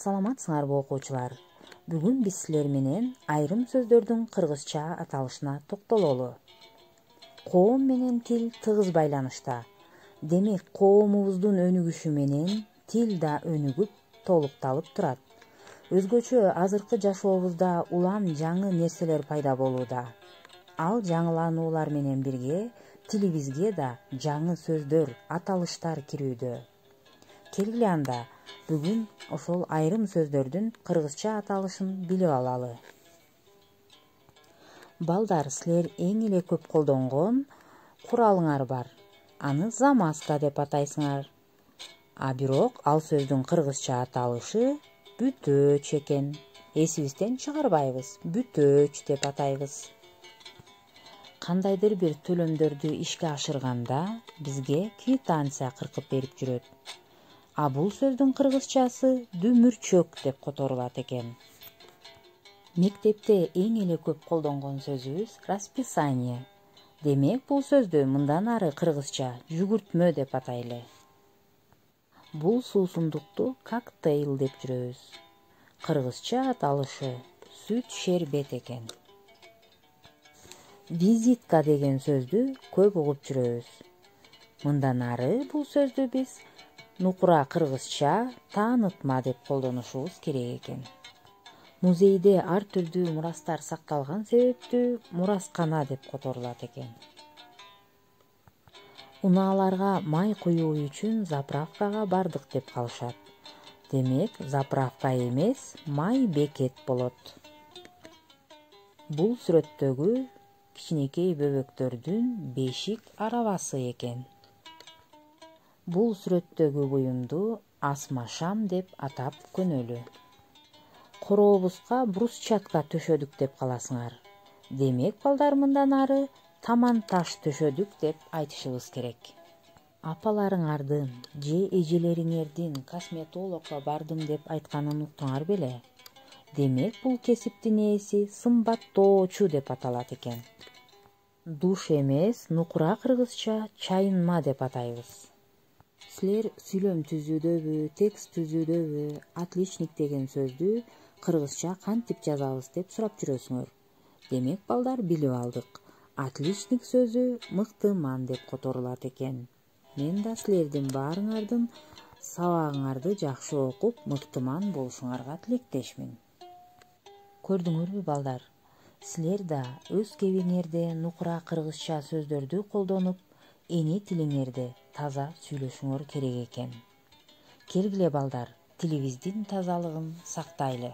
Саламатсыңарбы окуучулар? Бүгүн биз силер менен айрым сөздөрдүн кыргызча аталышына токтололу. Коом менен тил тыгыз байланышта. Демек, коомубуздун өнүгүшү менен тил да өнүгүп, толукталып турат. Өзгөчө азыркы жашообузда улам жаңы нерселер пайда болууда. Ал жаңылануулар менен бирге тилибизге да жаңы сөздөр, аталыштар кирүүдө. Келгиле анда бүгүн ошол айрым сөздөрдүн кыргызча аталышын билип алалы. Балдар, силер эң эле көп колдонгон куралыңар бар. Аны замазка деп атайсыңар. А бирок ал сөздүн кыргызча аталышы бүтөөч экен. Эсибизден чыгарбайбыз. Бүтөөч деп атайбыз. Кандайдыр бир төлөмдөрдү ишке ашырганда бизге квитанция кыркып берип жүрөт. А бул сөздүн кыргызчасы дүмүрчөк деп которулат экен. Мектепте эң эле көп колдонгон сөзүбүз расписание. Демек, бул сөздү мындан ары кыргызча жүгүртмө деп атайлы. Бул суусундукту коктейл деп жүрөбүз. Кыргызча аталышы сүт шербет экен. Визитка деген сөздү көп угуп жүрөбүз. Мындан ары бул сөздү биз нукура кыргызча таанытма деп колдонушубуз керек экен. Музейде ар түрдүү мурастар сакталган себептүү мураскана деп которулат экен. Унааларга май куюу үчүн заправкага бардык деп калышат. Демек, заправка эмес, май бекет болот. Бул сүрөттөгү кичинекей бөбөктөрдүн бешик арабасы экен. Бул сүрөттөгү буюмду асмашам деп атап көнөлү. Корообузга брусчатка төшөдүк деп каласыңар. Демек, балдар, мындан ары таман таш төшөдүк деп айтышыбыз керек. Апаларыңардын же эжелериңердин косметологко бардым деп айтканын уктуңар беле? Демек, бул кесиптин ээси сымбаттоочу деп аталат экен. Душ эмес, нукура кыргызча чайынма деп атайбыз. Силер сүйлөм түзүүдөбү, текст түзүүдөбү отличник деген сөздү кыргызча кантип жазабыз деп сурап жүрөсүңөр. Демек, балдар, билип алдык. Отличник сөзү мыктыман деп которулат экен. Мен да силердин баарыңардын сабагыңарды жакшы окуп, мыктыман болушуңарга тилектешмин. Көрдүңөрбү, балдар? Силер да өз кебиңерде нукура кыргызча сөздөрдү колдонуп, эне тилиңерде таза сүйлөшүңөр керек экен. Келгиле, балдар, тилибиздин тазалыгын сактайлы.